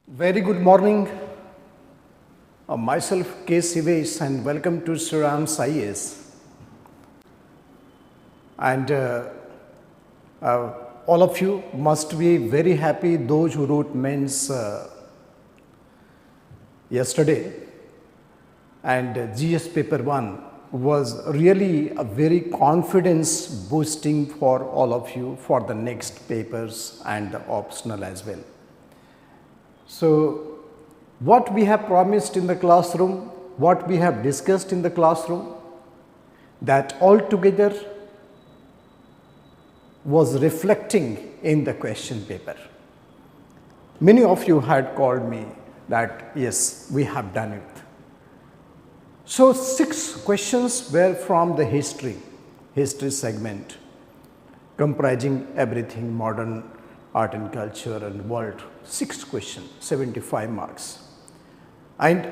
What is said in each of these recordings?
Very good morning. Myself K. Sivesh and welcome to SRIRAM's IAS. And all of you must be very happy, those who wrote mains yesterday. And GS paper 1 was really a very confidence boosting for all of you for the next papers and the optional as well. So, what we have promised in the classroom, what we have discussed in the classroom, that all together was reflecting in the question paper. Many of you had called me that yes, we have done it. So, 6 questions were from the history segment, comprising everything modern art and culture and world. 6 questions, 75 marks. And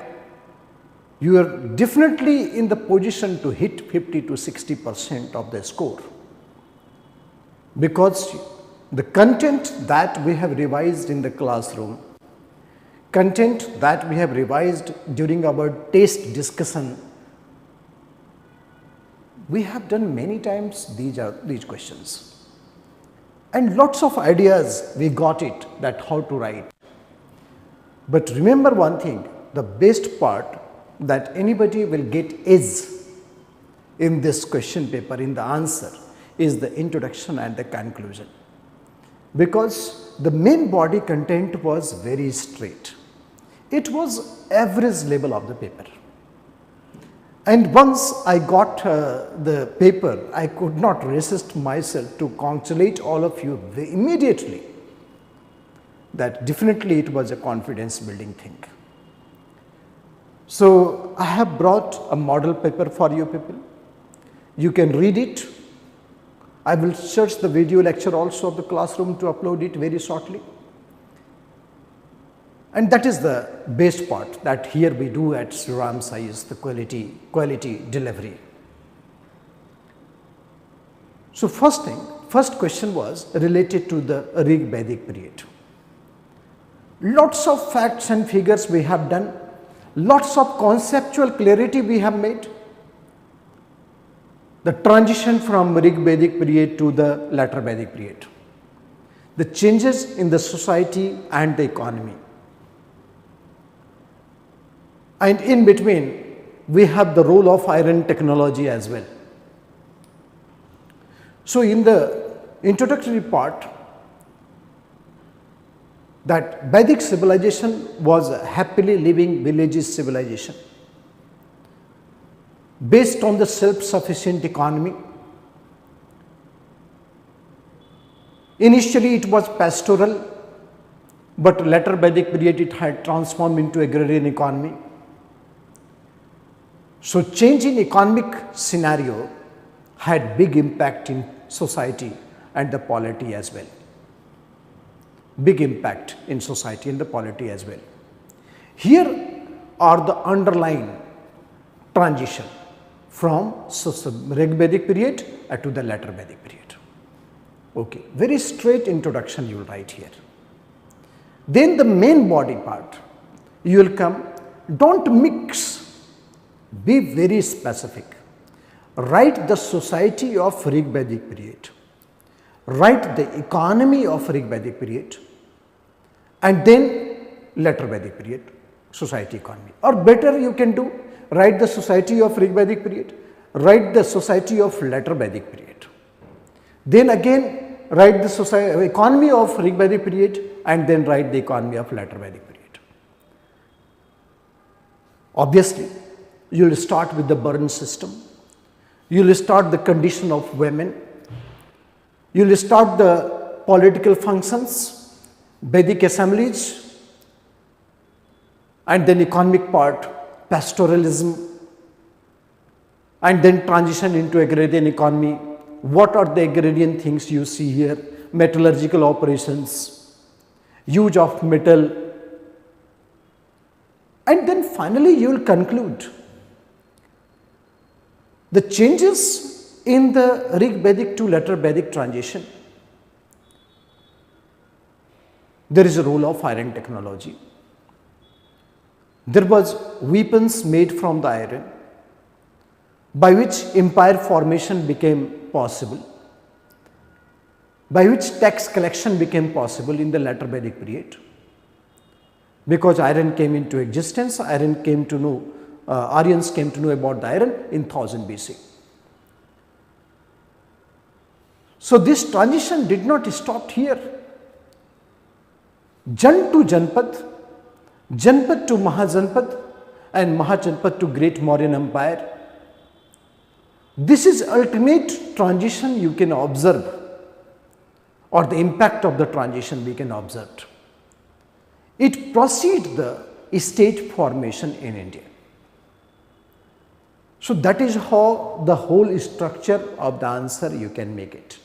you are definitely in the position to hit 50 to 60% of the score, because the content that we have revised in the classroom, content that we have revised during our test discussion, we have done many times these questions. And lots of ideas we got it that how to write. But remember one thing, the best part that anybody will get is in this question paper, in the answer, is the introduction and the conclusion. Because the main body content was very straight. It was average level of the paper. And once I got the paper, I could not resist myself to congratulate all of you immediately that definitely it was a confidence building thing. So, I have brought a model paper for you people. You can read it. I will search the video lecture also of the classroom to upload it very shortly. And that is the best part that here we do at SRIRAM's IAS, the quality delivery. So, first question was related to the Rig Vedic period. Lots of facts and figures we have done, lots of conceptual clarity we have made. The transition from Rig Vedic period to the later Vedic period, the changes in the society and the economy. And in between, we have the role of iron technology as well. So, in the introductory part, that Vedic civilization was a happily living villages civilization based on the self-sufficient economy. Initially, it was pastoral, but later Vedic period it had transformed into agrarian economy. So, change in economic scenario had big impact in society and the polity as well. Big impact in society and the polity as well. Here are the underlying transition from Rig Vedic period to the later Vedic period. Okay, very straight introduction you will write here. Then the main body part, you will come, don't mix. Be very specific. Write the society of Rig Vedic period. Write the economy of Rig Vedic period, and then later Vedic period, society economy. Or better you can do, write the society of Rig Vedic period, write the society of later Vedic period. Then again write the economy of Rig Vedic period, and then write the economy of later Vedic period. Obviously, you will start with the burn system, you will start the condition of women, you will start the political functions, Vedic assemblies, and then economic part, pastoralism, and then transition into agrarian economy. What are the agrarian things you see here? Metallurgical operations, use of metal, and then finally you will conclude the changes in the Rig Vedic to later Vedic transition. There is a role of iron technology. There was weapons made from the iron, by which empire formation became possible, by which tax collection became possible in the later Vedic period. Because iron came into existence, Aryans came to know about the iron in 1000 BC. So this transition did not stop here. Jan to Janpad, Janpad to Mahajanpad, and Mahajanpad to Great Mauryan Empire. This is ultimate transition you can observe, or the impact of the transition we can observe. It precedes the state formation in India. So that is how the whole structure of the answer you can make it.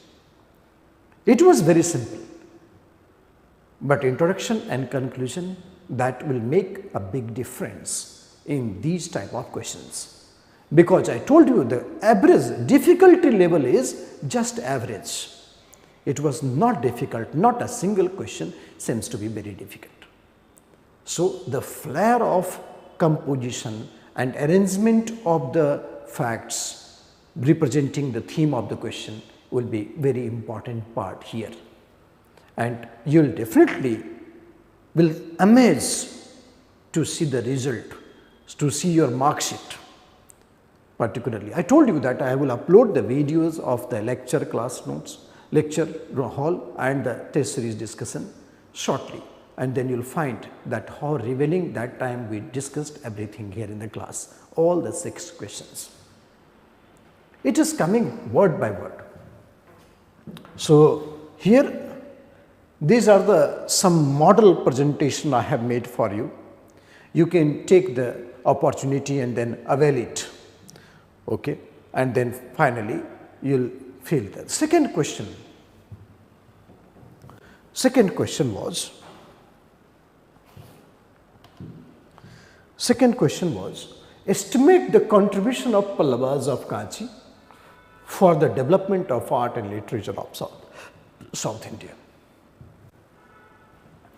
It was very simple, but introduction and conclusion, that will make a big difference in these type of questions. Because I told you the average difficulty level is just average. It was not difficult, not a single question seems to be very difficult. So the flair of composition and arrangement of the facts representing the theme of the question will be very important part here. And you will definitely will amaze to see the result, to see your mark sheet. Particularly, I told you that I will upload the videos of the lecture class notes, lecture hall and the test series discussion shortly, and then you will find that how revealing that time we discussed everything here in the class, all the 6 questions. It is coming word by word. So here these are the some model presentation I have made for you. You can take the opportunity and then avail it, okay, and then finally you will feel that. Second question was estimate the contribution of Pallavas of Kanchi for the development of art and literature of South India.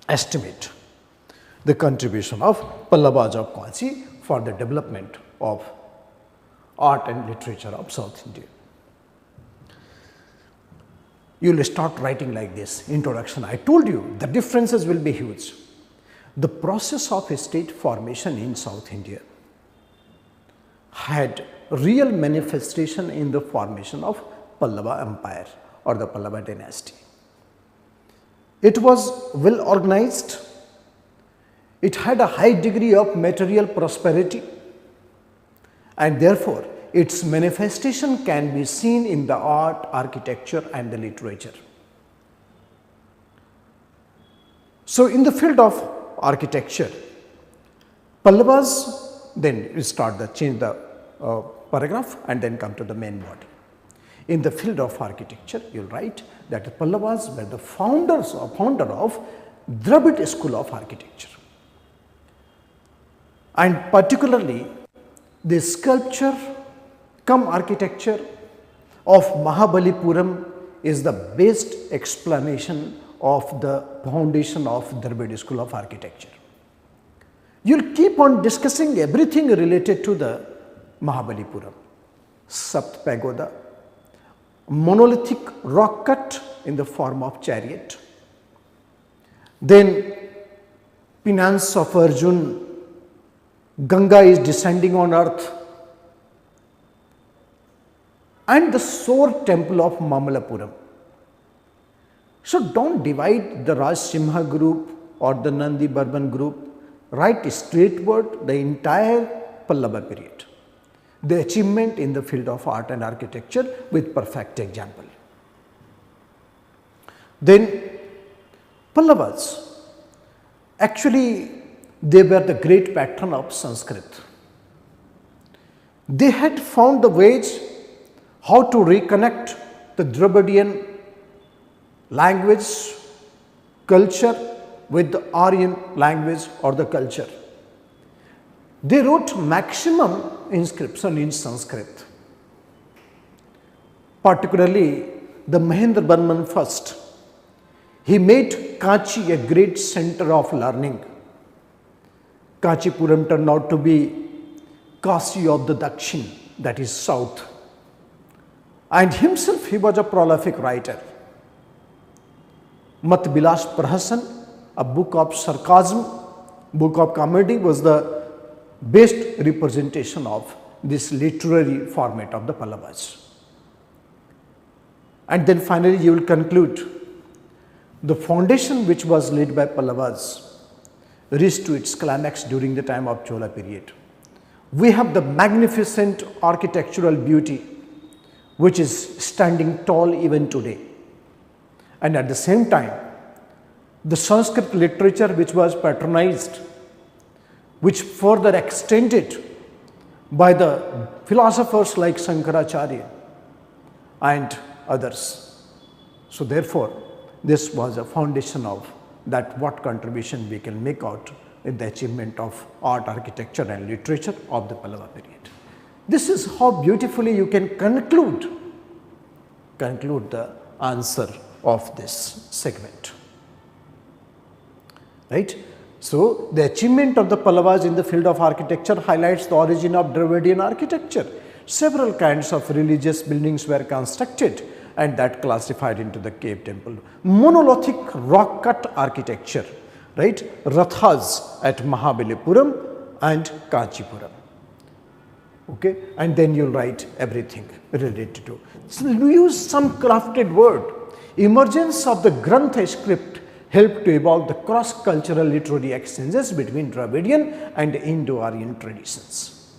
Estimate the contribution of Pallavas of Kanchi for the development of art and literature of South India. You will start writing like this, introduction. I told you the differences will be huge. The process of state formation in South India had real manifestation in the formation of Pallava Empire or the Pallava dynasty. It was well organized, it had a high degree of material prosperity, and therefore its manifestation can be seen in the art, architecture and the literature. So in the field of architecture, Pallavas, then we start the change the paragraph and then come to the main body. In the field of architecture, you will write that Pallavas were the founder of Dravid school of architecture, and particularly the sculpture come architecture of Mahabalipuram is the best explanation of the foundation of Dravid school of architecture. You will keep on discussing everything related to the Mahabalipuram, Sapt Pagoda, monolithic rock cut in the form of chariot, then penance of Arjun, Ganga is descending on earth, and the sword temple of Mamalapuram. So don't divide the Raj Simha group or the Nandi Burman group, write straightward the entire Pallava period, the achievement in the field of art and architecture with perfect example. Then Pallavas, actually they were the great patron of Sanskrit. They had found the ways how to reconnect the Dravidian language, culture with the Aryan language or the culture. They wrote maximum inscription in Sanskrit, particularly the Mahendra Burman first. He made Kanchi a great center of learning. Kanchipuram turned out to be Kashi of the Dakshin, that is south. And himself, he was a prolific writer. Mat Bilas Prahasan, a book of sarcasm, book of comedy, was the best representation of this literary format of the Pallavas. And then finally you will conclude, the foundation which was laid by Pallavas reached to its climax during the time of Chola period. We have the magnificent architectural beauty which is standing tall even today. And at the same time, the Sanskrit literature which was patronized, which further extended by the philosophers like Shankaracharya and others. So therefore, this was a foundation of that what contribution we can make out in the achievement of art, architecture and literature of the Pallava period. This is how beautifully you can conclude the answer of this segment, right. So, the achievement of the Pallavas in the field of architecture highlights the origin of Dravidian architecture. Several kinds of religious buildings were constructed and that classified into the cave temple. Monolithic rock cut architecture, right, Rathas at Mahabalipuram and Kanchipuram. Okay, and then you will write everything related to. So, use some crafted word. Emergence of the Grantha script helped to evolve the cross-cultural literary exchanges between Dravidian and Indo-Aryan traditions.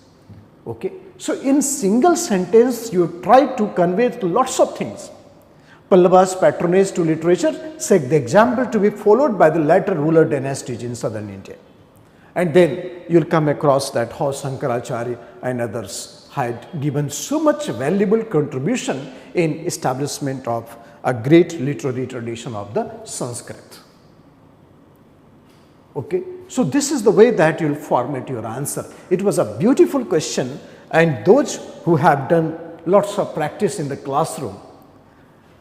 Okay. So, in single sentence you try to convey lots of things. Pallavas patronage to literature set the example to be followed by the later ruler dynasties in southern India. And then you will come across that how Shankaracharya and others had given so much valuable contribution in establishment of a great literary tradition of the Sanskrit. Okay. So, this is the way that you will format your answer. It was a beautiful question, and those who have done lots of practice in the classroom,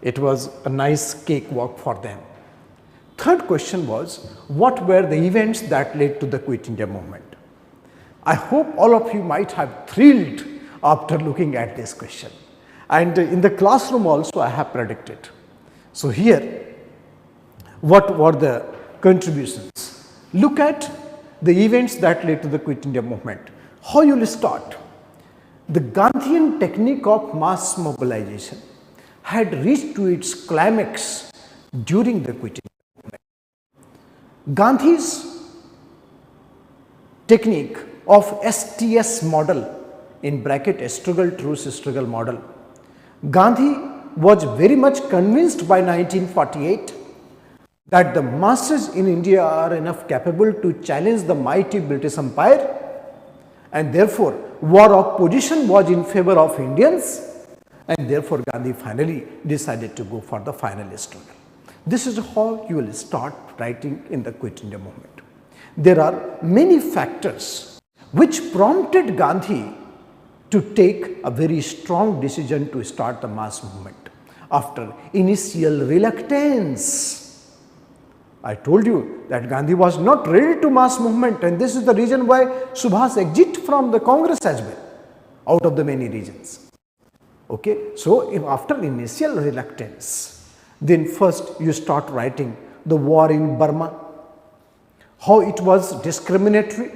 it was a nice cakewalk for them. Third question was, what were the events that led to the Quit India movement? I hope all of you might have thrilled after looking at this question, and in the classroom also I have predicted. So, here what were the contributions? Look at the events that led to the Quit India movement. How you will start? The Gandhian technique of mass mobilization had reached to its climax during the Quit India movement. Gandhi's technique of STS model, in bracket struggle truce struggle model, Gandhi was very much convinced by 1948 that the masses in India are enough capable to challenge the mighty British Empire, and therefore war of position was in favor of Indians, and therefore Gandhi finally decided to go for the final struggle. This is how you will start writing in the Quit India movement. There are many factors which prompted Gandhi to take a very strong decision to start the mass movement after initial reluctance. I told you that Gandhi was not ready to mass movement, and this is the reason why Subhas exit from the Congress as well, out of the many reasons. Okay. So, if after initial reluctance, then first you start writing the war in Burma, how it was discriminatory.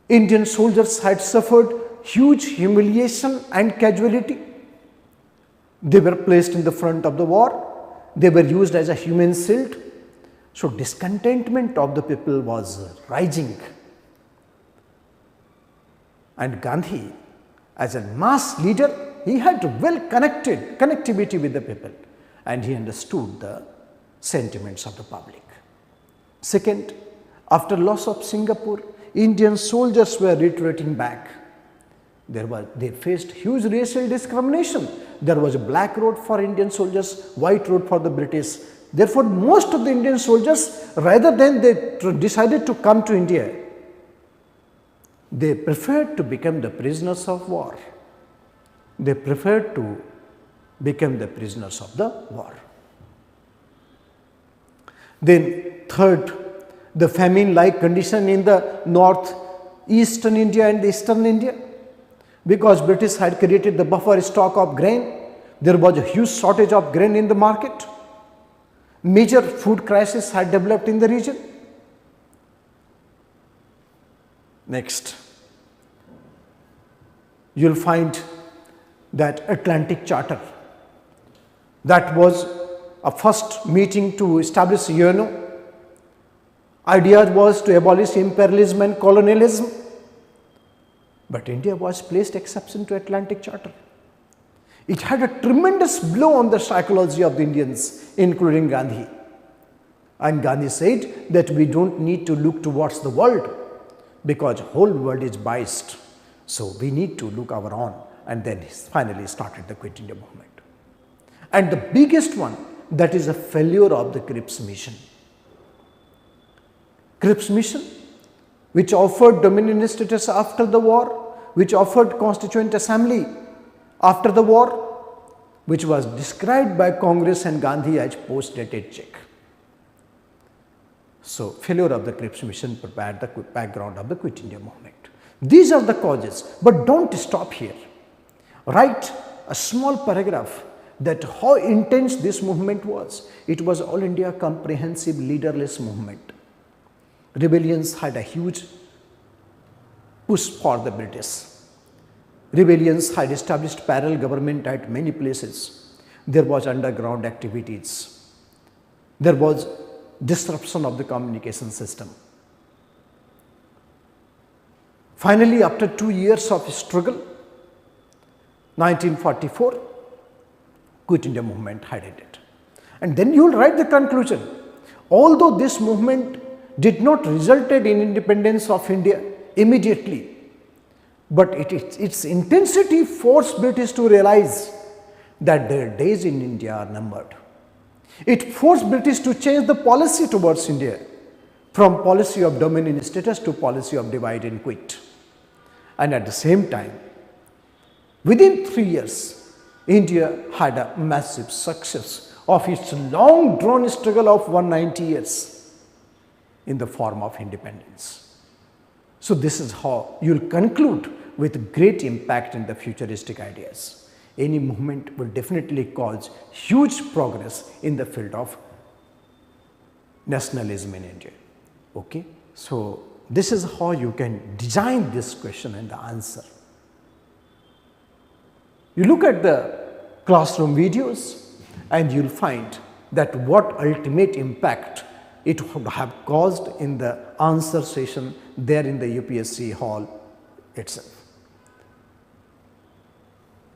Indian soldiers had suffered huge humiliation and casualty. They were placed in the front of the war. They were used as a human shield. So, discontentment of the people was rising, and Gandhi, as a mass leader, he had well connectivity with the people, and he understood the sentiments of the public. Second, after loss of Singapore, Indian soldiers were retreating back. They faced huge racial discrimination. There was a black road for Indian soldiers, white road for the British. Therefore, most of the Indian soldiers, rather than they decided to come to India, they preferred to become the prisoners of war. They preferred to become the prisoners of the war. Then third, the famine-like condition in the northeastern India and eastern India, because British had created the buffer stock of grain. There was a huge shortage of grain in the market. Major food crisis had developed in the region. Next, you will find that Atlantic Charter. That was a first meeting to establish UNO. Idea was to abolish imperialism and colonialism. But India was placed exception to Atlantic Charter. It had a tremendous blow on the psychology of the Indians, including Gandhi. And Gandhi said that we don't need to look towards the world because the whole world is biased. So we need to look our own, and then he finally started the Quit India movement. And the biggest one, that is a failure of the Cripps mission. Cripps mission, which offered dominion status after the war, which offered constituent assembly after the war, which was described by Congress and Gandhi as post-dated check. So, failure of the Cripps mission prepared the background of the Quit India movement. These are the causes, but don't stop here. Write a small paragraph that how intense this movement was. It was All India Comprehensive Leaderless Movement. Rebellions had a huge push for the British. Rebellions had established parallel government at many places. There was underground activities. There was disruption of the communication system. Finally, after 2 years of struggle, 1944, Quit India movement had ended. And then you will write the conclusion. Although this movement did not result in independence of India immediately, but its intensity forced British to realize that their days in India are numbered. It forced British to change the policy towards India from policy of dominion status to policy of divide and quit. And at the same time, within 3 years, India had a massive success of its long drawn struggle of 190 years in the form of independence. So this is how you will conclude with great impact in the futuristic ideas. Any movement will definitely cause huge progress in the field of nationalism in India. Okay? So this is how you can design this question and the answer. You look at the classroom videos and you will find that what ultimate impact it would have caused in the answer session there in the UPSC hall itself.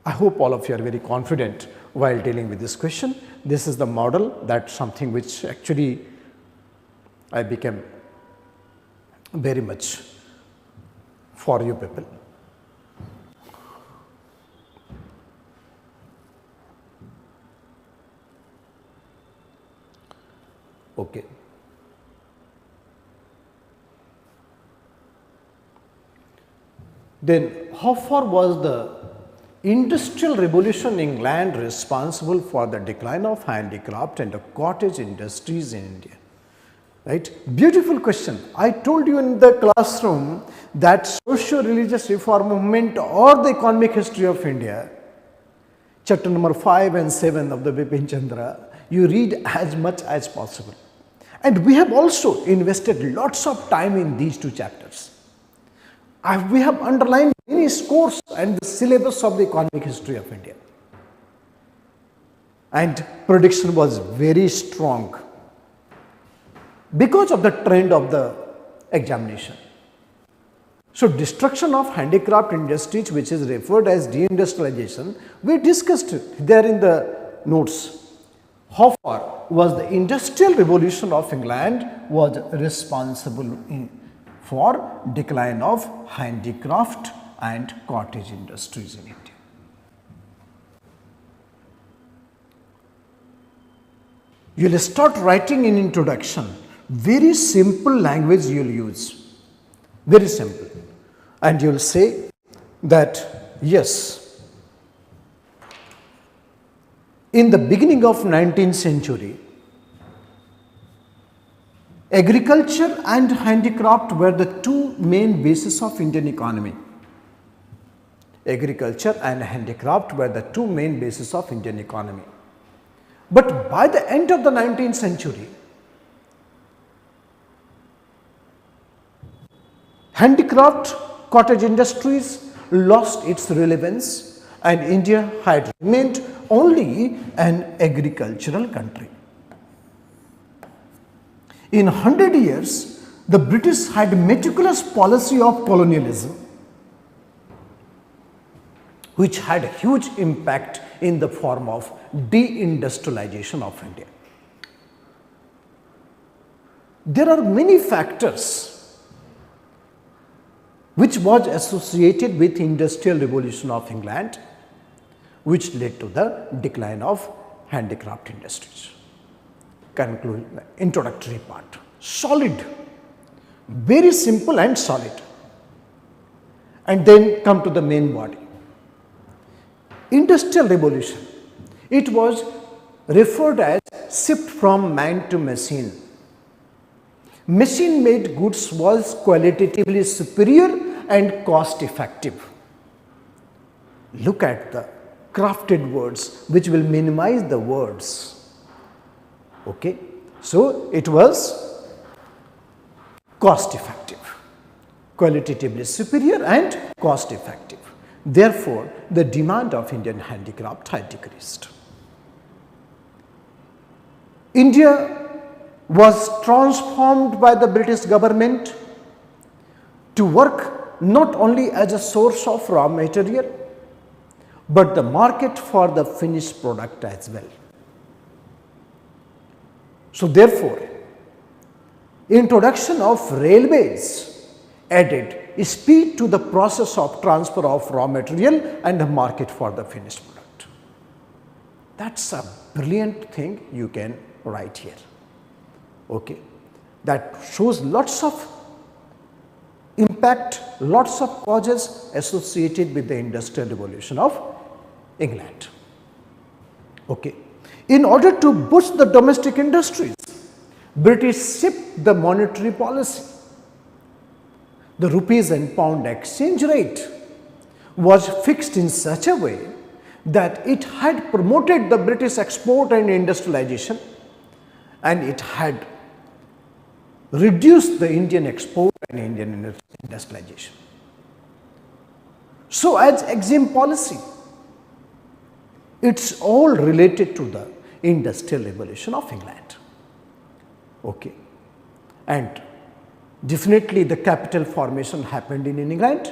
I hope all of you are very confident while dealing with this question. This is the model, that's something which actually I became very much for you people. Okay. Then how far was the Industrial Revolution in England responsible for the decline of handicraft and the cottage industries in India? Right? Beautiful question. I told you in the classroom that socio-religious reform movement or the economic history of India, chapter number 5 and 7 of the Bipin Chandra, you read as much as possible. And we have also invested lots of time in these two chapters. We have underlined many scores and the syllabus of the economic history of India. And prediction was very strong because of the trend of the examination. So destruction of handicraft industries, which is referred as deindustrialization, we discussed it there in the notes. How far was the Industrial Revolution of England was responsible for decline of handicraft and cottage industries in India. You will start writing in introduction, very simple language you will use, very simple, and you will say that yes, in the beginning of 19th century, Agriculture and handicraft were the two main bases of Indian economy. Agriculture and handicraft were the two main bases of Indian economy. But by the end of the 19th century, handicraft cottage industries lost its relevance and India had remained only an agricultural country. In 100 years, the British had a meticulous policy of colonialism, which had a huge impact in the form of deindustrialization of India. There are many factors which was associated with industrial revolution of England, which led to the decline of handicraft industries. Conclude the introductory part. Solid, very simple and solid. And then come to the main body. Industrial revolution, it was referred as shift from man to machine. Machine made goods was qualitatively superior and cost effective. Look at the crafted words which will minimize the words. Okay. So, it was cost effective, qualitatively superior and cost effective. Therefore, the demand of Indian handicraft had decreased. India was transformed by the British government to work not only as a source of raw material, but the market for the finished product as well. So, therefore, introduction of railways added speed to the process of transfer of raw material and the market for the finished product. That is a brilliant thing you can write here. Okay. That shows lots of impact, lots of causes associated with the industrial revolution of England. Okay. In order to boost the domestic industries, British shifted the monetary policy. The rupees and pound exchange rate was fixed in such a way that it had promoted the British export and industrialization, and it had reduced the Indian export and Indian industrialization. So, as exim policy, it is all related to the industrial revolution of England. Okay. And definitely the capital formation happened in England,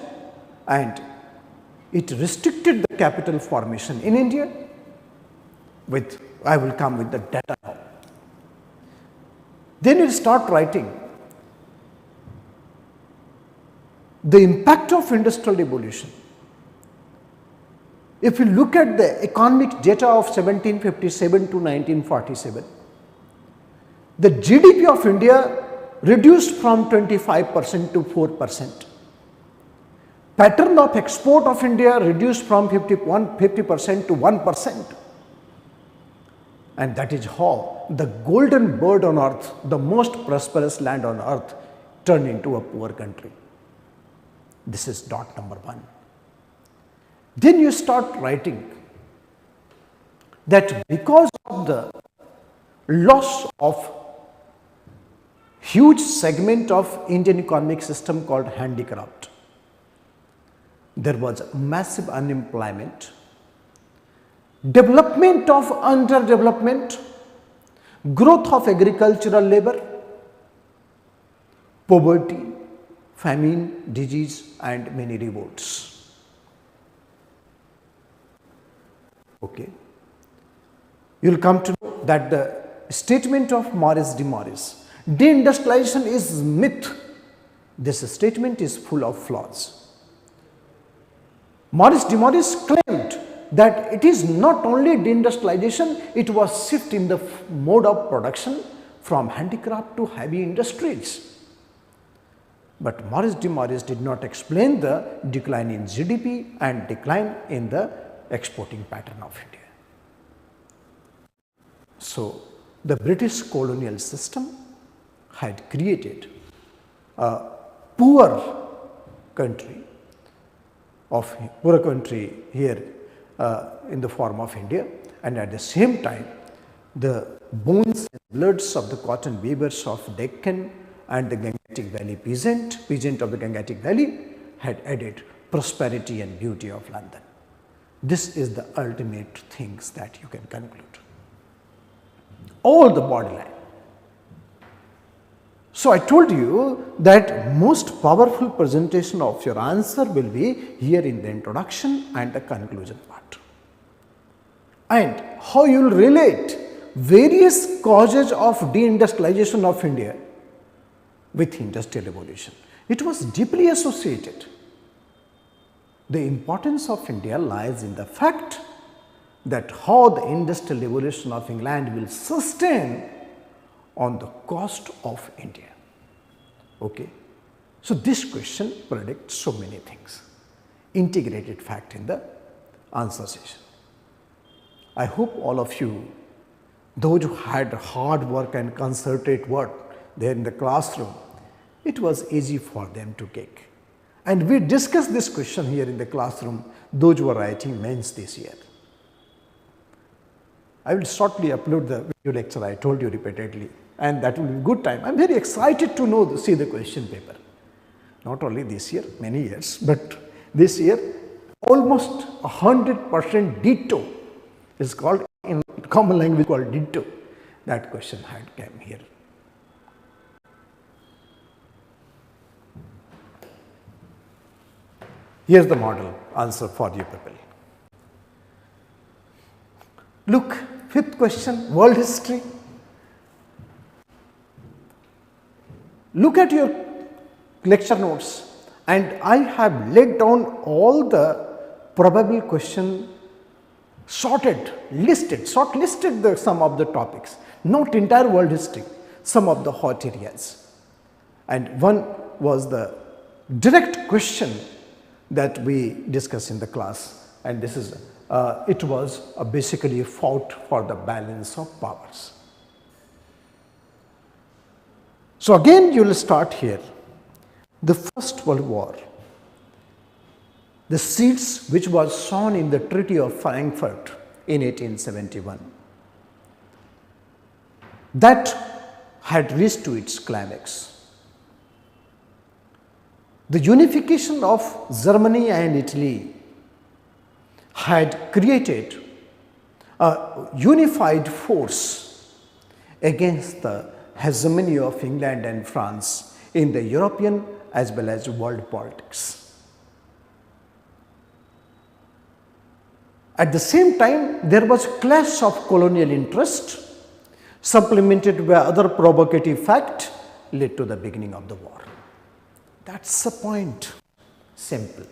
and it restricted the capital formation in India with, I will come with the data now. Then you start writing the impact of industrial revolution. If you look at the economic data of 1757 to 1947, the GDP of India reduced from 25% to 4%. Pattern of export of India reduced from 50% to 1%. And that is how the golden bird on earth, the most prosperous land on earth, turned into a poor country. This is dot number 1. Then you start writing that because of the loss of huge segment of Indian economic system called handicraft, there was massive unemployment, development of underdevelopment, growth of agricultural labor, poverty, famine, disease, and many revolts. Okay. You will come to know that the statement of Morris de Morris, deindustrialization is myth. This statement is full of flaws. Morris de Morris claimed that it is not only deindustrialization, it was shift in the mode of production from handicraft to heavy industries. But Morris de Morris did not explain the decline in GDP and decline in the exporting pattern of India. So, the British colonial system had created a poor country here in the form of India, and at the same time the bones and bloods of the cotton weavers of Deccan and the Gangetic Valley peasant of the Gangetic Valley had added prosperity and beauty of London. This is the ultimate things that you can conclude. All the borderline. So I told you that most powerful presentation of your answer will be here in the introduction and the conclusion part. And how you will relate various causes of deindustrialization of India with industrial revolution. It was deeply associated. The importance of India lies in the fact that how the industrial revolution of England will sustain on the cost of India. Okay. So, this question predicts so many things, integrated fact in the answer session. I hope all of you, those who had hard work and concerted work there in the classroom, it was easy for them to take. And we discussed this question here in the classroom, those who are writing mains this year. I will shortly upload the video lecture I told you repeatedly, and that will be a good time. I am very excited to see the question paper. Not only this year, many years, but this year almost 100% ditto is called, in common language called ditto. That question had come here. Here is the model answer for you people. Look, fifth question, world history. Look at your lecture notes, and I have laid down all the probable question shortlisted some of the topics, not entire world history, some of the hot areas. And one was the direct question that we discussed in the class, and this is it was basically a fought for the balance of powers. So again you will start here. The First World War, the seeds which was sown in the Treaty of Frankfurt in 1871, that had reached to its climax. The unification of Germany and Italy had created a unified force against the hegemony of England and France in the European as well as world politics. At the same time, there was a clash of colonial interest supplemented by other provocative fact led to the beginning of the war. That's the point, simple.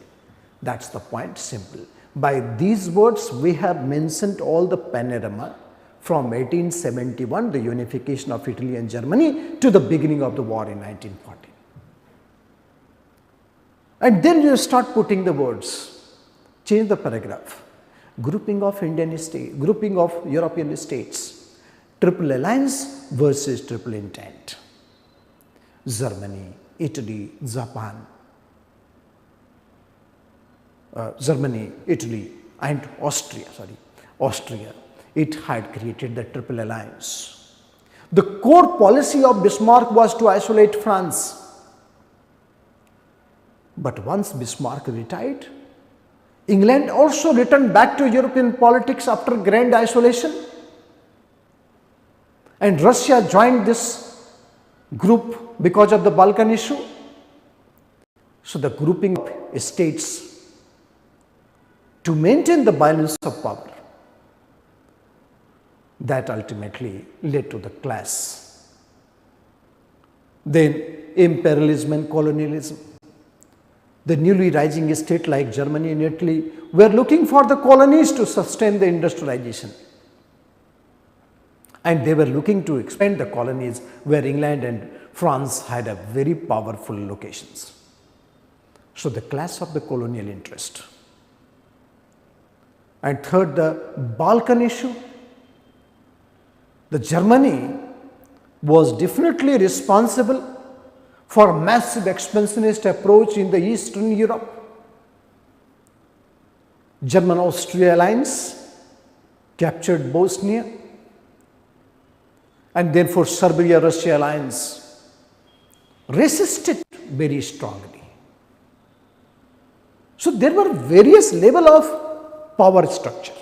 That's the point, simple. By these words, we have mentioned all the panorama from 1871, the unification of Italy and Germany, to the beginning of the war in 1914. And then you start putting the words, change the paragraph, grouping of Indian states, grouping of European states, triple alliance versus triple intent, Germany, Italy, Japan, Germany, Italy and Austria, it had created the triple alliance. The core policy of Bismarck was to isolate France. But once Bismarck retired, England also returned back to European politics after grand isolation, and Russia joined this group because of the Balkan issue. So the grouping of states to maintain the balance of power, that ultimately led to the clash. Then imperialism and colonialism. The newly rising state like Germany and Italy were looking for the colonies to sustain the industrialization, and they were looking to expand the colonies where England and France had a very powerful locations. So the clash of the colonial interest. And third, the Balkan issue. The Germany was definitely responsible for massive expansionist approach in the Eastern Europe. German-Austria alliance captured Bosnia, and therefore Serbia-Russia alliance resisted very strongly. So there were various level of power structure.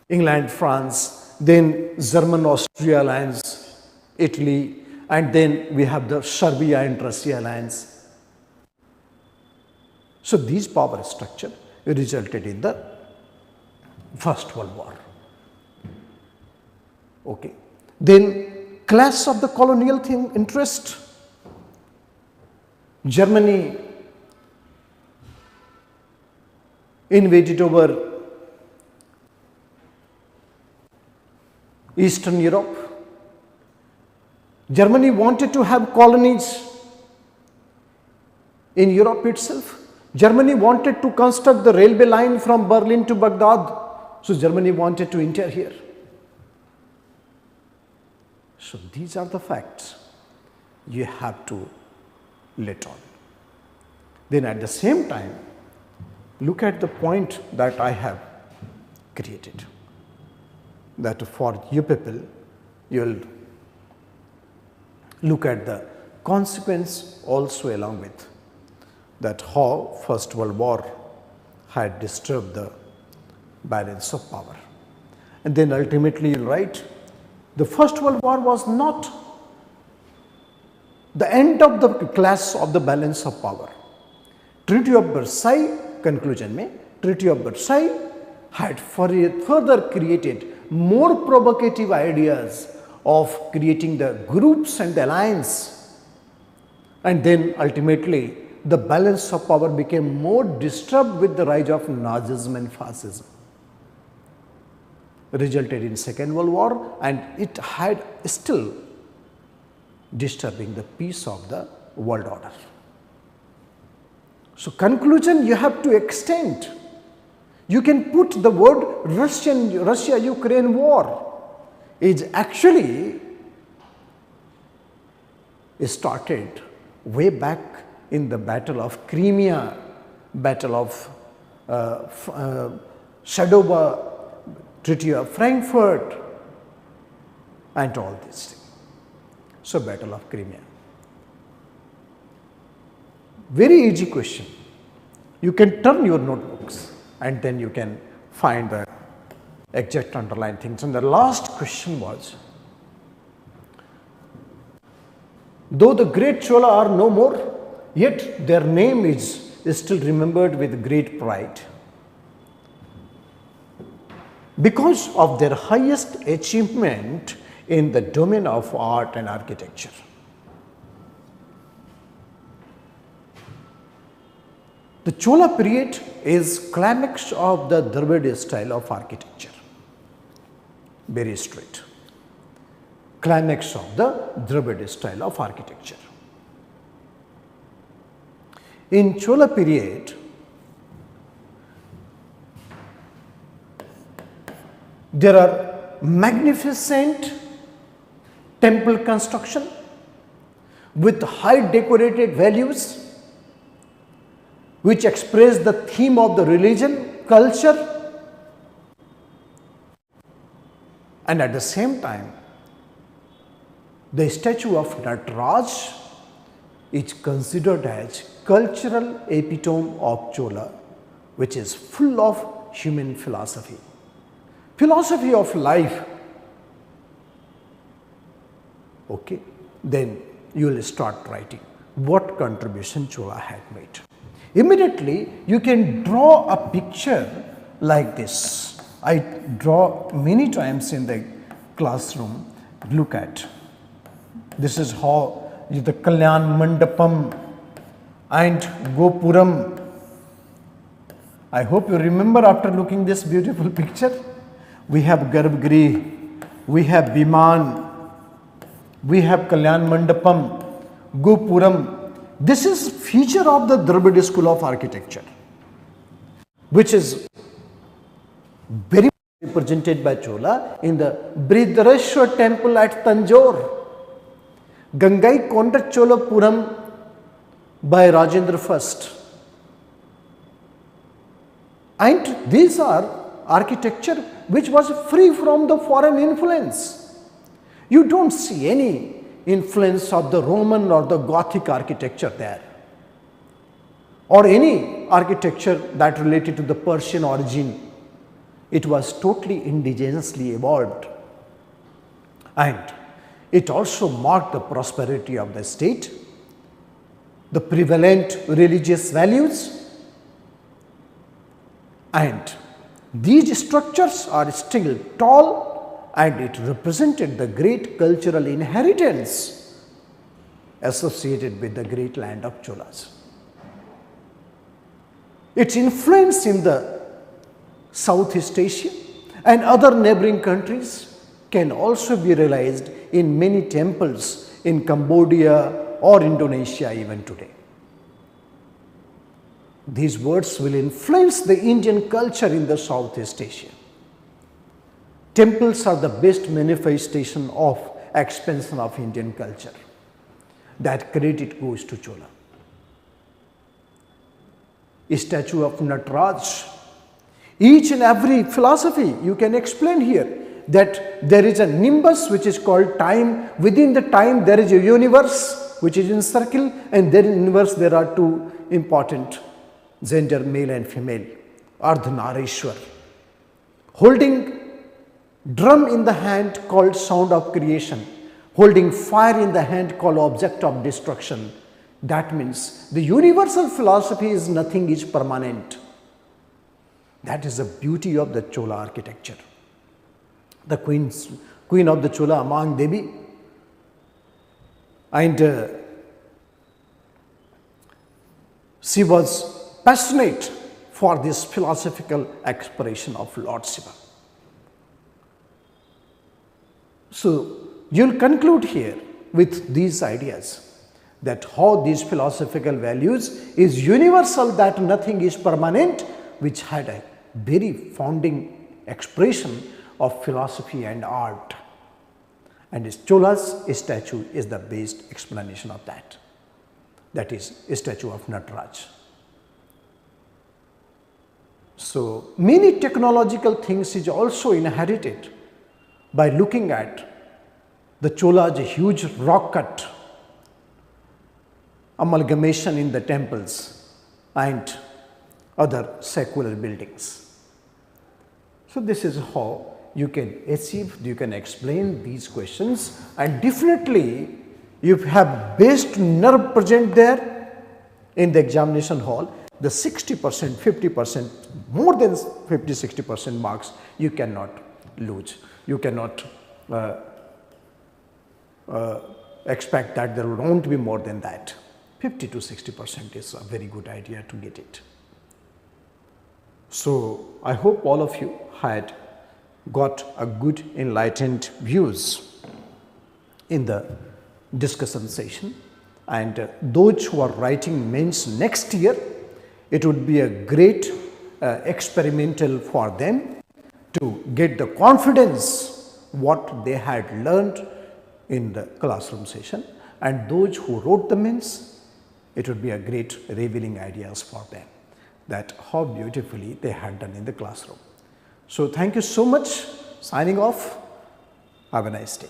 England, France, then German-Austria alliance, Italy, and then we have the Serbia and Russia alliance. So these power structure resulted in the First World War. Okay. Then clash of the colonial interest. Germany invaded over Eastern Europe. Germany wanted to have colonies in Europe itself. Germany wanted to construct the railway line from Berlin to Baghdad. So Germany wanted to enter here. So these are the facts you have to let on. Then at the same time, look at the point that I have created. That for you people, you will look at the consequence also along with that how First World War had disturbed the balance of power. And then ultimately you will write, the First World War was not the end of the clash of the balance of power. Treaty of Versailles, conclusion में, Treaty of Versailles had further created more provocative ideas of creating the groups and the alliance, and then ultimately the balance of power became more disturbed with the rise of Nazism and fascism. Resulted in Second World War, and it had still disturbing the peace of the world order. So conclusion you have to extend. You can put the word Russia-Ukraine war is actually started way back in the Battle of Crimea, Battle of Sadowa, Treaty of Frankfurt, and all these things. So Battle of Crimea. Very easy question. You can turn your notebooks and then you can find the exact underlined things. And the last question was, though the great Chola are no more, yet their name is still remembered with great pride because of their highest achievement in the domain of art and architecture. The Chola period is climax of the Dravid style of architecture. Very straight. Climax of the Dravid style of architecture. In Chola period, there are magnificent temple construction with high decorated values which express the theme of the religion, culture, and at the same time the statue of Nataraj is considered as cultural epitome of Chola, which is full of human philosophy. Philosophy of life. Okay, then you will start writing what contribution Chola had made. Immediately you can draw a picture like this. I draw many times in the classroom. Look at, this is how the Kalyan Mandapam and Gopuram. I hope you remember after looking this beautiful picture. We have Garbhagriha, we have Biman, we have Kalyan Mandapam, Gopuram. This is feature of the Dravid school of architecture, which is very represented by Chola in the Brihadareshwar temple at Tanjore. Gangai Kondacholapuram by Rajendra I. And these are architecture which was free from the foreign influence. You don't see any influence of the Roman or the Gothic architecture there, or any architecture that related to the Persian origin. It was totally indigenously evolved, and it also marked the prosperity of the state, the prevalent religious values, and these structures are still tall, and it represented the great cultural inheritance associated with the great land of Cholas. Its influence in the Southeast Asia and other neighboring countries can also be realized in many temples in Cambodia or Indonesia even today. These words will influence the Indian culture in the Southeast Asia. Temples are the best manifestation of expansion of Indian culture. That credit goes to Chola. A statue of Nataraj. Each and every philosophy you can explain here, that there is a nimbus which is called time. Within the time there is a universe which is in circle, and then in universe there are two important gender, male and female, Ardhanarishwar, holding drum in the hand called sound of creation, holding fire in the hand called object of destruction. That means the universal philosophy is nothing is permanent. That is the beauty of the Chola architecture. The queen of the Chola, Amang Devi, and she was passionate for this philosophical expression of Lord Shiva. So, you will conclude here with these ideas, that how these philosophical values is universal, that nothing is permanent, which had a very founding expression of philosophy and art. And Chola's statue is the best explanation of that. That is a statue of Nataraj. So, many technological things is also inherited by looking at the Chola's huge rock cut amalgamation in the temples and other secular buildings. So, this is how you can achieve, you can explain these questions, and definitely you have best nerve present there in the examination hall. The 60%, 50%, more than 50-60% marks you cannot lose. You cannot expect that there won't be more than that. 50 to 60% is a very good idea to get it. So, I hope all of you had got a good enlightened views in the discussion session, and those who are writing mains next year, it would be a great experimental for them to get the confidence what they had learned in the classroom session, and those who wrote the mains, it would be a great revealing ideas for them, that how beautifully they had done in the classroom. So, thank you so much. Signing off. Have a nice day.